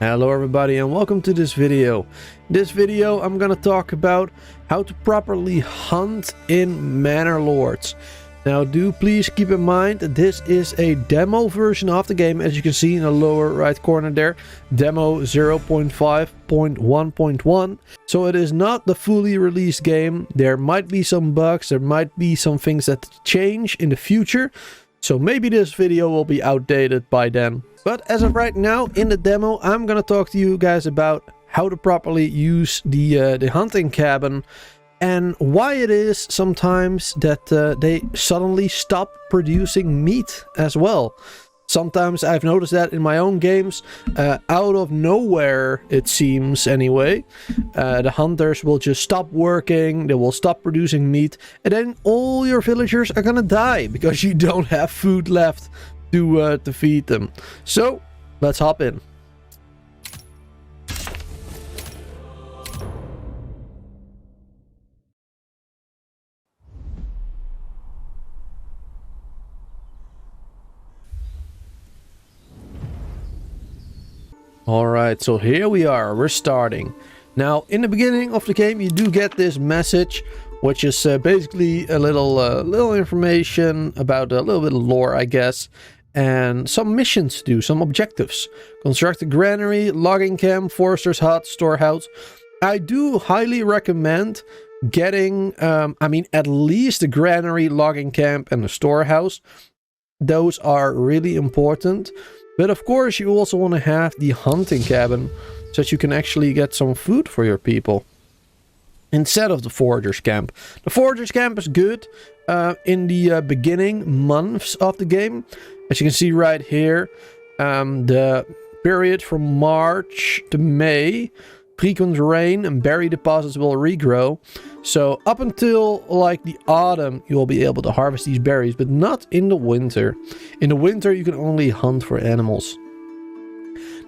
Hello everybody and welcome to this video. In this video I'm gonna talk about how to properly hunt in Manor Lords. Now do please keep in mind that this is a demo version of the game, as you can see in the lower right corner there. Demo 0.5.1.1. So it is not the fully released game. There might be some bugs, there might be some things that change in the future. So maybe this video will be outdated by then. But as of right now, in the demo, I'm gonna talk to you guys about how to properly use the hunting cabin and why it is sometimes that they suddenly stop producing meat as well. Sometimes I've noticed that in my own games, out of nowhere, it seems anyway. The hunters will just stop working, they will stop producing meat, and then all your villagers are gonna die because you don't have food left to feed them. So let's hop in. Alright, so here we are, we're starting. Now, in the beginning of the game, you do get this message, which is basically a little information about a little bit of lore, I guess. And some missions to do, some objectives. Construct a granary, logging camp, forester's hut, storehouse. I do highly recommend getting, at least the granary, logging camp, and the storehouse. Those are really important. But of course, you also want to have the hunting cabin, so that you can actually get some food for your people instead of the forager's camp. The forager's camp is good in the beginning months of the game. As you can see right here, the period from March to May, frequent rain and berry deposits will regrow. So up until like the autumn, you will be able to harvest these berries, but not in the winter. In the winter, you can only hunt for animals.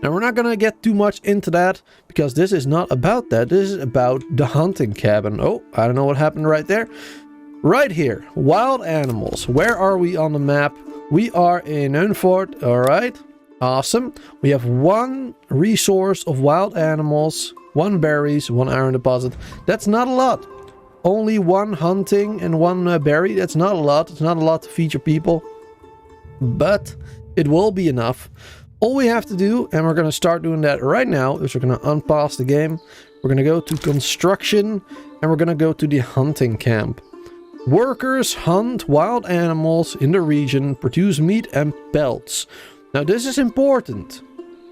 Now, we're not going to get too much into that, because this is not about that. This is about the hunting cabin. Oh, I don't know what happened right there. Right here, wild animals. Where are we on the map? We are in Unfort. All right, awesome. We have one resource of wild animals, 1 berries, 1 iron deposit. That's not a lot. Only 1 hunting and 1 berry. That's not a lot. It's not a lot to feed your people, but it will be enough. All we have to do, and we're going to start doing that right now, is we're going to unpause the game. We're going to go to construction, and we're going to go to the hunting camp. Workers hunt wild animals in the region, produce meat and pelts. Now this is important.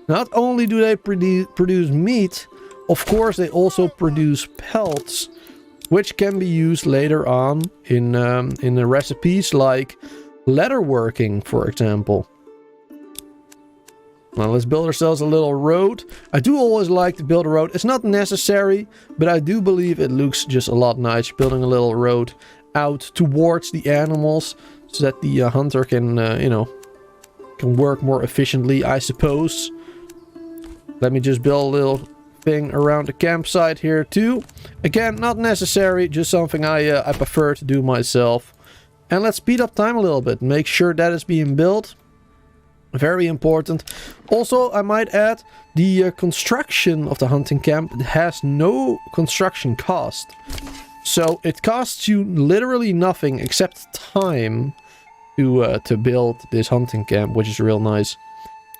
Not only do they produce meat, of course they also produce pelts, which can be used later on in the recipes, like leatherworking, for example. Now let's build ourselves a little road. I do always like to build a road. It's not necessary, but I do believe it looks just a lot nice building a little road out towards the animals, so that the hunter can, can work more efficiently, I suppose. Let me just build a little thing around the campsite here too. Again, not necessary, just something I prefer to do myself. And let's speed up time a little bit. Make sure that is being built. Very important. Also, I might add, the construction of the hunting camp has no construction cost. So it costs you literally nothing except time to build this hunting camp, which is real nice.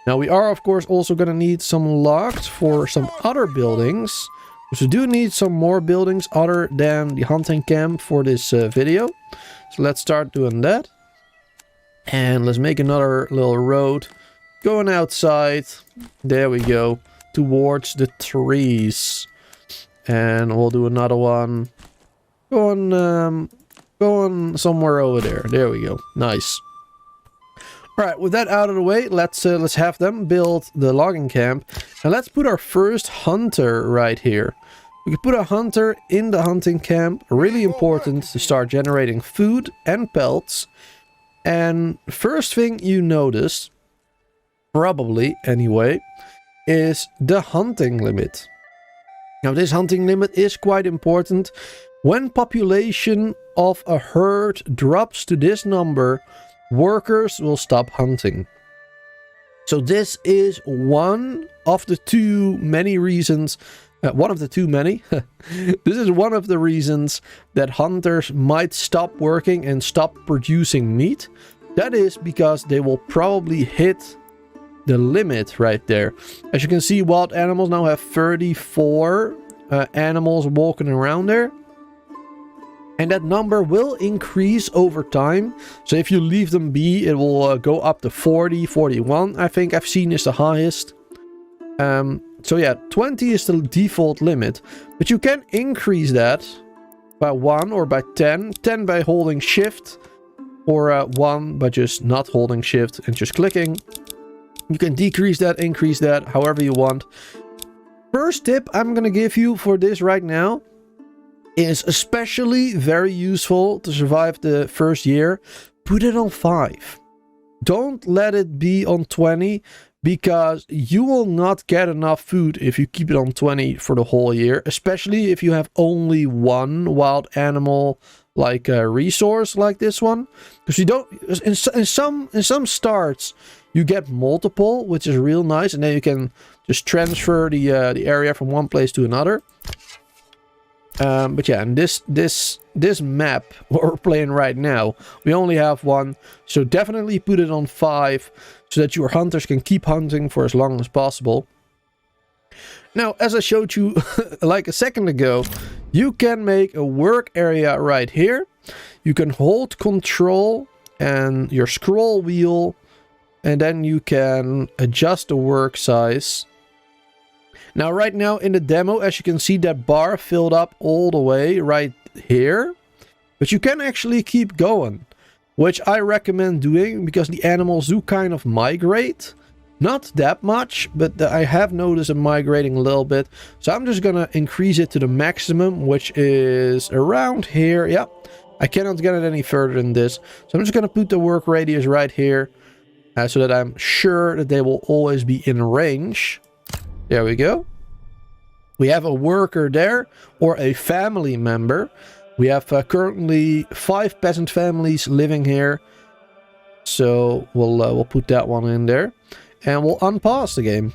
Now we are of course also going to need some logs for some other buildings. So we do need some more buildings other than the hunting camp for this video. So let's start doing that. And let's make another little road going outside. There we go. Towards the trees. And we'll do another one. Going somewhere over there. There we go. Nice. Alright, with that out of the way, let's have them build the logging camp. And let's put our first hunter right here. We can put a hunter in the hunting camp. Really important to start generating food and pelts. And first thing you notice, probably anyway, is the hunting limit. Now this hunting limit is quite important. When population of a herd drops to this number, workers will stop hunting. So this is one of the too many reasons. One of the too many. This is one of the reasons that hunters might stop working and stop producing meat. That is because they will probably hit the limit right there. As you can see, wild animals now have 34 animals walking around there. And that number will increase over time. So if you leave them be, it will go up to 40, 41. I think I've seen is the highest. So yeah, 20 is the default limit. But you can increase that by 1 or by 10. 10 by holding shift. Or 1 by just not holding shift and just clicking. You can decrease that, increase that, however you want. First tip I'm going to give you for this right now is especially very useful to survive the first year. Put it on 5. Don't let it be on 20 because you will not get enough food if you keep it on 20 for the whole year. Especially if you have only one wild animal like a resource like this one. Because you don't... In some starts you get multiple, which is real nice. And then you can just transfer the area from one place to another. But yeah, and this map we're playing right now, we only have one. So definitely put it on 5 so that your hunters can keep hunting for as long as possible. Now, as I showed you like a second ago, you can make a work area right here. You can hold control and your scroll wheel, and then you can adjust the work size. Now, right now in the demo, as you can see, that bar filled up all the way right here. But you can actually keep going, which I recommend doing because the animals do kind of migrate. Not that much, but I have noticed them migrating a little bit. So I'm just going to increase it to the maximum, which is around here. Yeah, I cannot get it any further than this. So I'm just going to put the work radius right here. So that I'm sure that they will always be in range. There we go. We have a worker there, or a family member. We have currently 5 peasant families living here. So we'll put that one in there. And we'll unpause the game.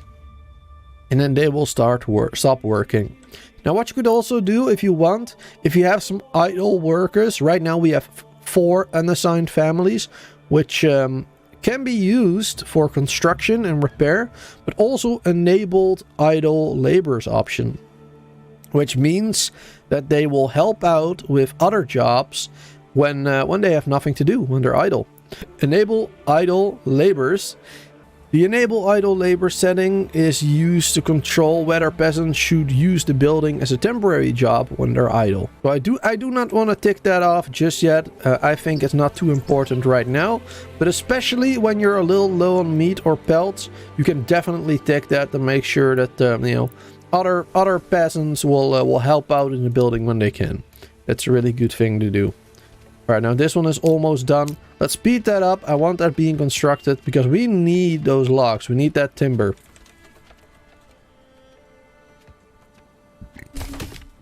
And then they will stop working. Now what you could also do if you want, if you have some idle workers. Right now we have 4 unassigned families, which... can be used for construction and repair, but also enabled idle laborers option, which means that they will help out with other jobs when they have nothing to do, when they're idle. Enable idle laborers. The enable idle labor setting is used to control whether peasants should use the building as a temporary job when they're idle. So I do not want to tick that off just yet. I think it's not too important right now. But especially when you're a little low on meat or pelts, you can definitely tick that to make sure that you know, other peasants will help out in the building when they can. That's a really good thing to do. Alright, now this one is almost done. Let's speed that up. I want that being constructed because we need those logs. We need that timber.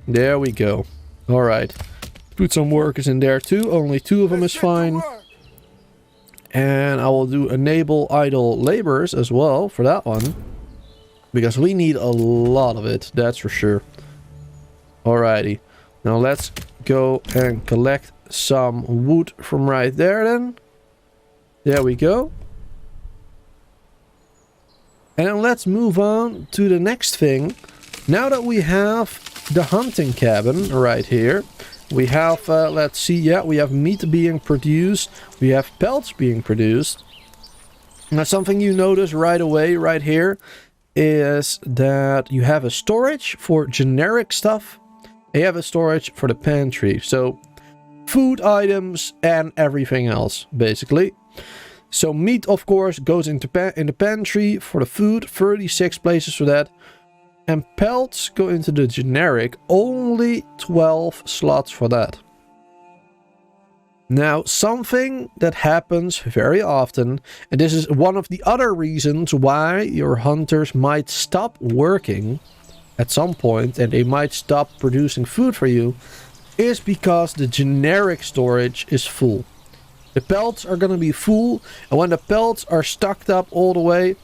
There we go. Alright. Put some workers in there too. Only 2 of them is fine. And I will do enable idle laborers as well for that one. Because we need a lot of it. That's for sure. Alrighty. Now let's go and collect some wood from right there then. There we go. And then let's move on to the next thing. Now that we have the hunting cabin right here, we have, let's see, yeah, we have meat being produced. We have pelts being produced. Now something you notice right away right here is that you have a storage for generic stuff. You have a storage for the pantry. So food items and everything else, basically. So meat, of course, goes into in the pantry for the food. 36 places for that. And pelts go into the generic. Only 12 slots for that. Now, something that happens very often, and this is one of the other reasons why your hunters might stop working at some point, and they might stop producing food for you, is because the generic storage is full. The pelts are going to be full, and when the pelts are stocked up all the way,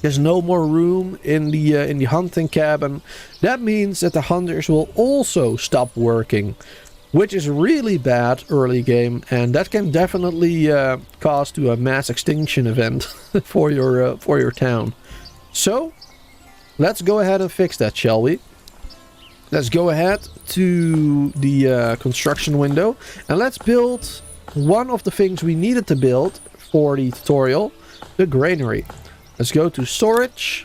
There's no more room in the hunting cabin. That means that the hunters will also stop working, which is really bad early game, and that can definitely cause to a mass extinction event for your town. So let's go ahead and fix that, shall we? Let's go ahead to the construction window and let's build one of the things we needed to build for the tutorial, the granary. Let's go to storage.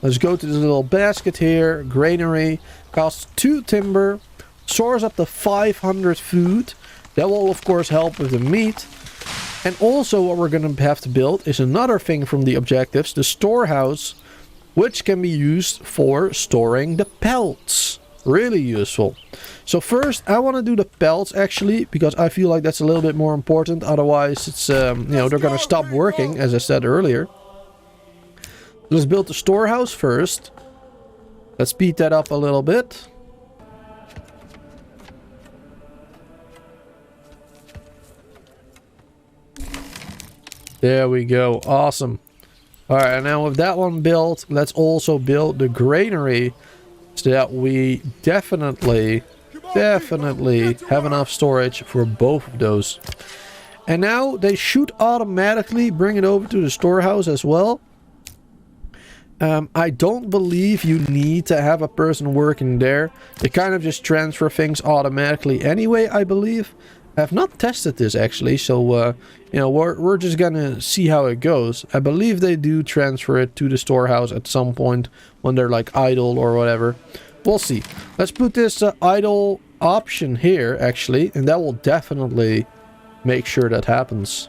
Let's go to this little basket here. Granary costs 2 timber, stores up to 500 food. That will of course help with the meat. And also what we're going to have to build is another thing from the objectives, the storehouse, which can be used for storing the pelts. Really useful. So first I want to do the pelts actually, because I feel like that's a little bit more important. Otherwise it's you know, they're going to stop working, as I said earlier. Let's build the storehouse first. Let's speed that up a little bit. There we go. Awesome. Alright, and now with that one built, let's also build the granary so that we definitely have enough storage for both of those. And now they should automatically bring it over to the storehouse as well. I don't believe you need to have a person working there. They kind of just transfer things automatically anyway, I believe. I have not tested this actually, so you know, we're just gonna see how it goes. I believe they do transfer it to the storehouse at some point when they're like idle or whatever. We'll see. Let's put this idle option here actually, and that will definitely make sure that happens.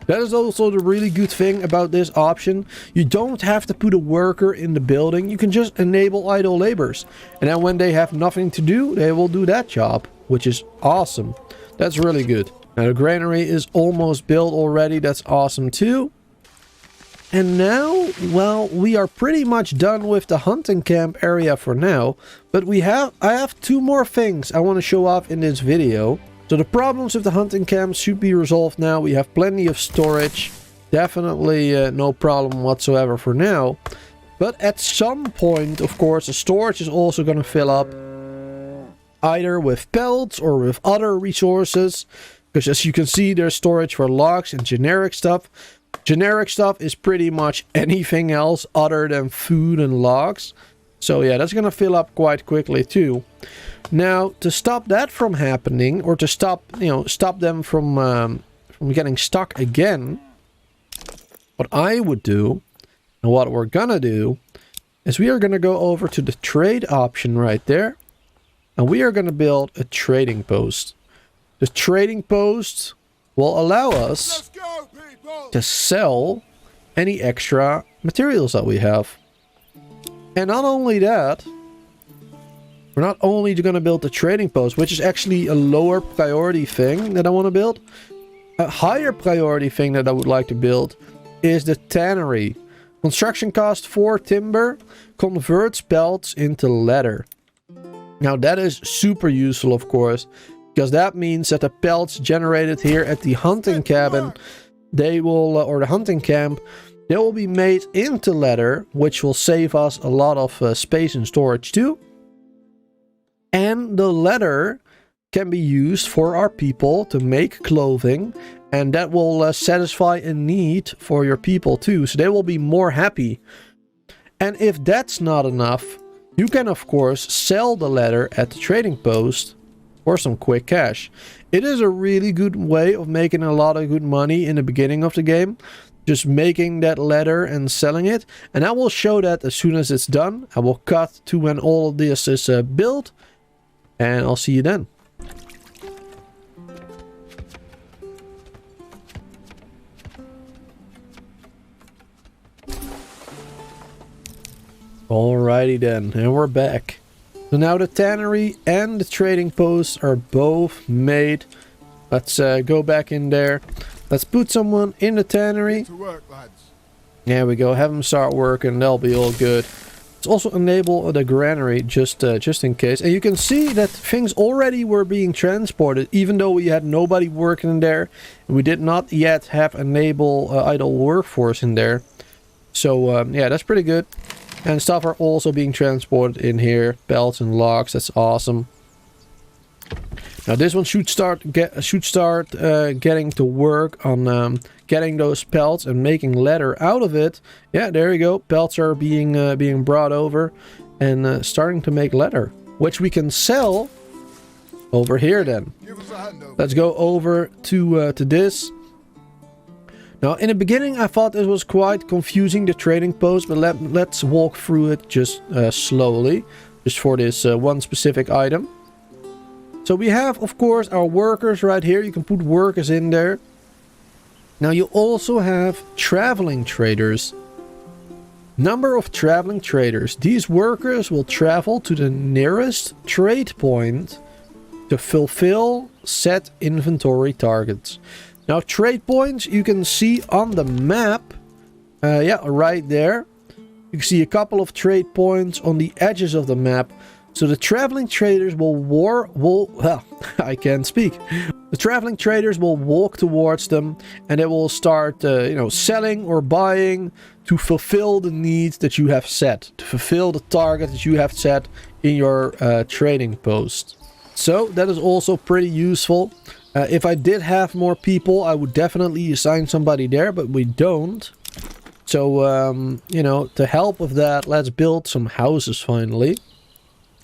That is also the really good thing about this option. You don't have to put a worker in the building. You can just enable idle laborers. And then when they have nothing to do, they will do that job, which is awesome. That's really good. Now the granary is almost built already. That's awesome too. And now, well, we are pretty much done with the hunting camp area for now. But I have 2 more things I want to show off in this video. So the problems with the hunting camps should be resolved now. We have plenty of storage. Definitely no problem whatsoever for now. But at some point, of course, the storage is also going to fill up. Either with pelts or with other resources. Because as you can see, there's storage for logs and generic stuff. Generic stuff is pretty much anything else other than food and logs. So yeah, that's going to fill up quite quickly too. Now, to stop that from happening, or to stop them from getting stuck again, what I would do, and what we're gonna do, is we are gonna go over to the trade option right there, and we are gonna build a trading post. The trading post will allow us to sell any extra materials that we have. And not only that, we're not only going to build the trading post, which is actually a lower priority thing that I want to build. A higher priority thing that I would like to build is the tannery. Construction cost 4 timber, converts pelts into leather. Now that is super useful, of course, because that means that the pelts generated here at the hunting cabin, they will, or the hunting camp, they will be made into leather, which will save us a lot of space and storage too. And the leather can be used for our people to make clothing, and that will satisfy a need for your people too, so they will be more happy. And if that's not enough, you can of course sell the leather at the trading post for some quick cash. It is a really good way of making a lot of good money in the beginning of the game, just making that leather and selling it. And I will show that as soon as it's done. I will cut to when all of this is built. And I'll see you then. Alrighty then, and we're back. So now the tannery and the trading posts are both made. Let's go back in there. Let's put someone in the tannery. To work, lads. There we go, have them start working, they'll be all good. Let's also enable the granary just in case. And you can see that things already were being transported, even though we had nobody working in there. And we did not yet have enable idle workforce in there. So yeah, that's pretty good. And stuff are also being transported in here. Belts and logs, that's awesome. Now this one should start getting to work on getting those pelts and making leather out of it. Yeah, there you go. Pelts are being brought over and starting to make leather, which we can sell over here then. Let's go over to this. Now in the beginning I thought this was quite confusing, the trading post, but let's walk through it just slowly, just for this one specific item. So we have, of course, our workers right here. You can put workers in there. Now you also have traveling traders. Number of traveling traders. These workers will travel to the nearest trade point to fulfill set inventory targets. Now trade points you can see on the map. Yeah, right there. You can see a couple of trade points on the edges of the map. So the traveling traders I can't speak. The traveling traders will walk towards them and they will start, selling or buying to fulfill the needs that you have set, to fulfill the target that you have set in your trading post. So that is also pretty useful. If I did have more people, I would definitely assign somebody there, but we don't. So, to help with that, let's build some houses finally.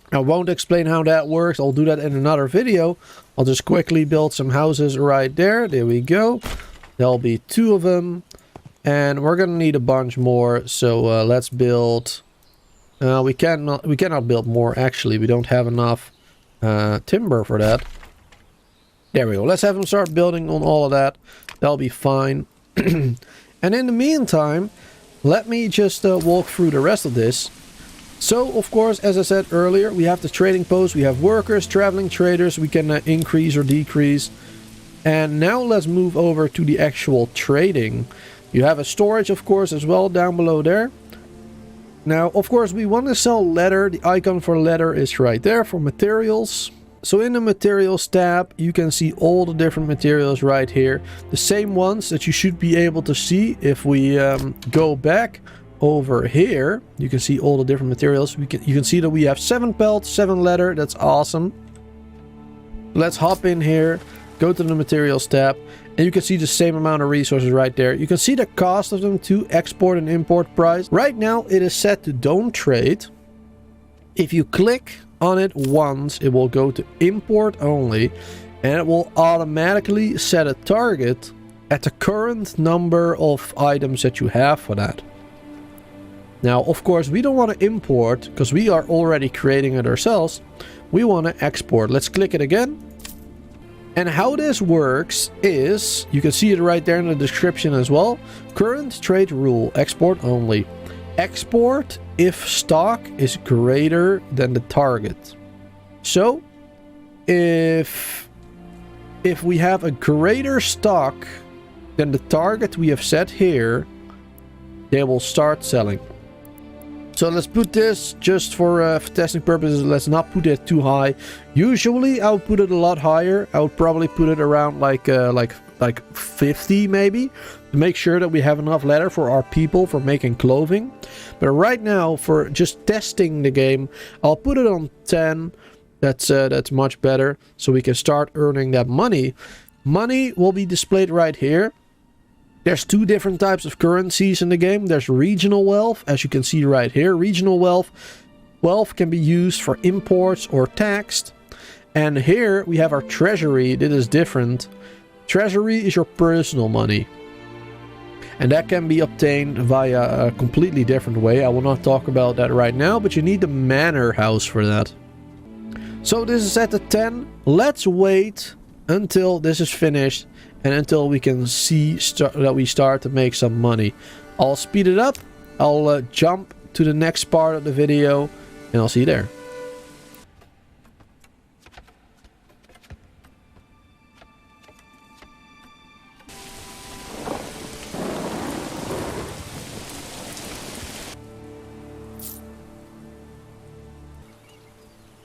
I won't explain how that works. I'll do that in another video. I'll just quickly build some houses right there. There we go. There'll be 2 of them. And we're going to need a bunch more. So let's build... we cannot build more, actually. We don't have enough timber for that. There we go. Let's have them start building on all of that. That'll be fine. And in the meantime, let me just walk through the rest of this. So, of course, as I said earlier, we have the trading post, we have workers, traveling traders, we can increase or decrease. And now let's move over to the actual trading. You have a storage, of course, as well down below there. Now, of course, we want to sell leather. The icon for leather is right there for materials. So in the materials tab, you can see all the different materials right here. The same ones that you should be able to see if we go back over here. You can see all the different materials. You can see that we have 7 pelts, 7 leather. That's awesome. Let's hop in here, go to the materials tab, and you can see the same amount of resources right there. You can see the cost of them too, export and import price. Right now it is set to don't trade. If you click on it once, it will go to import only, and it will automatically set a target at the current number of items that you have for that. Now, of course, we don't want to import because we are already creating it ourselves. We want to export. Let's click it again. And how this works is, you can see it right there in the description as well. Current trade rule, export only. Export if stock is greater than the target. So, if we have a greater stock than the target we have set here, they will start selling. So let's put this just for testing purposes. Let's not put it too high. Usually I would put it a lot higher. I would probably put it around like 50 maybe, to make sure that we have enough leather for our people for making clothing. But right now, for just testing the game, I'll put it on 10. That's much better, so we can start earning that money. Money will be displayed right here. There's 2 different types of currencies in the game. There's regional wealth, as you can see right here. Regional wealth can be used for imports or taxed. And here we have our treasury. That is different. Treasury is your personal money. And that can be obtained via a completely different way. I will not talk about that right now, but you need the manor house for that. So this is at the 10. Let's wait until this is finished and until we can see that we start to make some money. I'll speed it up. I'll jump to the next part of the video and I'll see you there.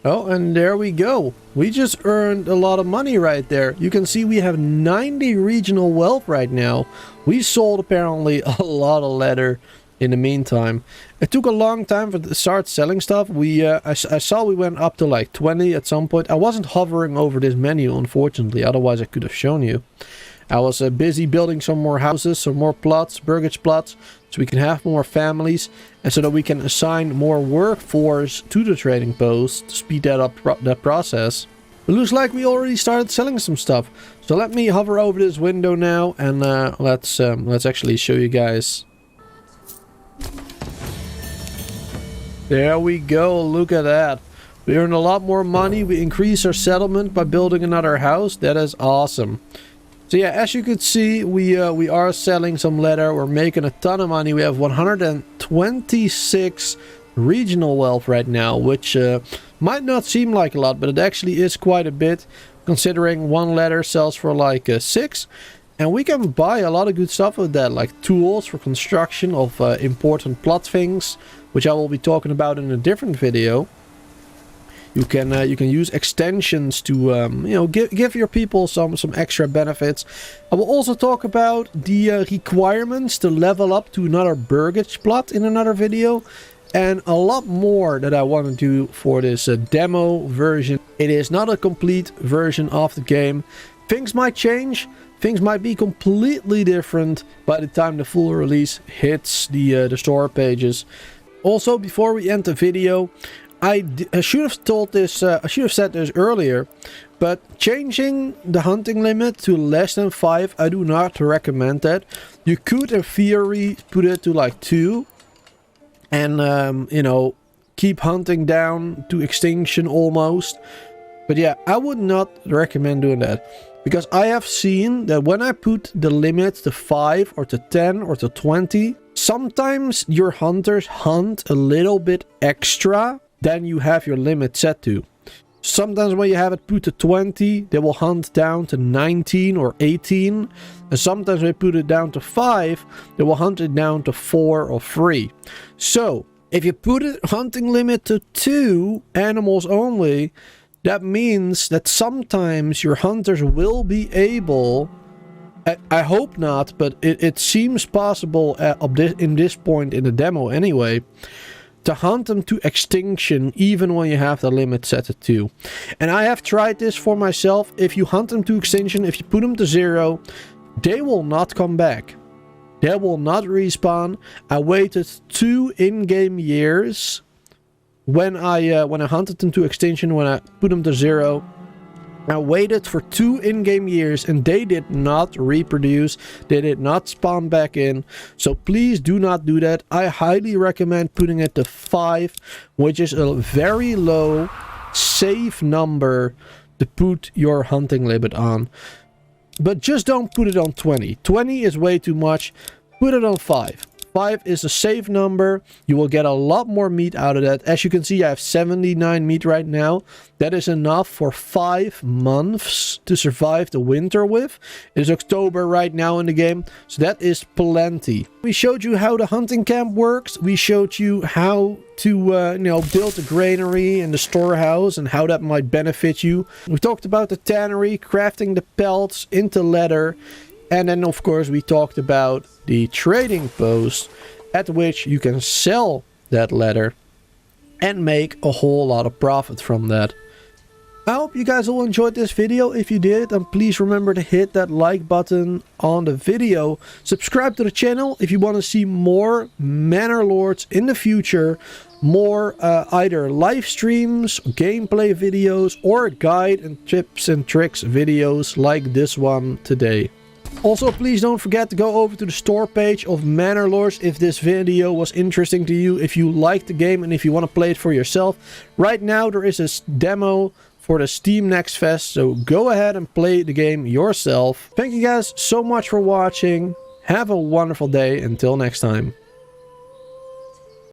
Oh, and there we go. We just earned a lot of money right there. You can see we have 90 regional wealth right now. We sold apparently a lot of leather in the meantime. It took a long time for to start selling stuff. I saw we went up to like 20 at some point. I wasn't hovering over this menu, unfortunately, otherwise I could have shown you. I was busy building some more houses, some more plots, burgage plots, so we can have more families and so that we can assign more workforce to the trading post to speed that up, that process. It looks like we already started selling some stuff. So let me hover over this window now and let's actually show you guys. There we go, look at that. We earn a lot more money. We increase our settlement by building another house. That is awesome. So yeah, as you can see, we are selling some leather. We're making a ton of money. We have 126 regional wealth right now, which might not seem like a lot, but it actually is quite a bit, considering one leather sells for like 6. And we can buy a lot of good stuff with that, like tools for construction of important plot things, which I will be talking about in a different video. You can use extensions to you know, give your people some extra benefits. I will also talk about the requirements to level up to another burgage plot in another video, and a lot more that I want to do for this demo version. It is not a complete version of the game. Things might change. Things might be completely different by the time the full release hits the store pages. Also, before we end the video, I should have told this, I should have said this earlier, but changing the hunting limit to less than 5, I do not recommend that. You could, in theory, put it to like 2 and, you know, keep hunting down to extinction almost. But yeah, I would not recommend doing that. Because I have seen that when I put the limit to 5 or to 10 or to 20, sometimes your hunters hunt a little bit extra than you have your limit set to. Sometimes when you have it put to 20, they will hunt down to 19 or 18. And sometimes when you put it down to 5, they will hunt it down to 4 or 3. So, if you put a hunting limit to 2 animals only, that means that sometimes your hunters will be able, I hope not, but it seems possible in this point in the demo anyway, to hunt them to extinction even when you have the limit set to 2. And I have tried this for myself. If you hunt them to extinction, if you put them to 0, they will not come back. They will not respawn. I waited 2 in-game years when I hunted them to extinction, when I put them to 0. I waited for 2 in-game years and they did not reproduce. They did not spawn back in. So please do not do that. I highly recommend putting it to 5, which is a very low, safe number to put your hunting limit on. But just don't put it on 20. 20 is way too much. Put it on 5. 5 is a safe number. You will get a lot more meat out of that. As you can see, I have 79 meat right now. That is enough for 5 months to survive the winter with. It is October right now in the game, so that is plenty. We showed you how the hunting camp works. We showed you how to you know, build a granary and the storehouse and how that might benefit you. We talked about the tannery, crafting the pelts into leather. And then, of course, we talked about the trading post at which you can sell that leather and make a whole lot of profit from that. I hope you guys all enjoyed this video. If you did, then please remember to hit that like button on the video. Subscribe to the channel if you want to see more Manor Lords in the future. More either live streams, gameplay videos, or guide and tips and tricks videos like this one today. Also, please don't forget to go over to the store page of Manor Lords if this video was interesting to you, if you like the game and if you want to play it for yourself. Right now there is a demo for the Steam Next Fest, so go ahead and play the game yourself. Thank you guys so much for watching. Have a wonderful day. Until next time.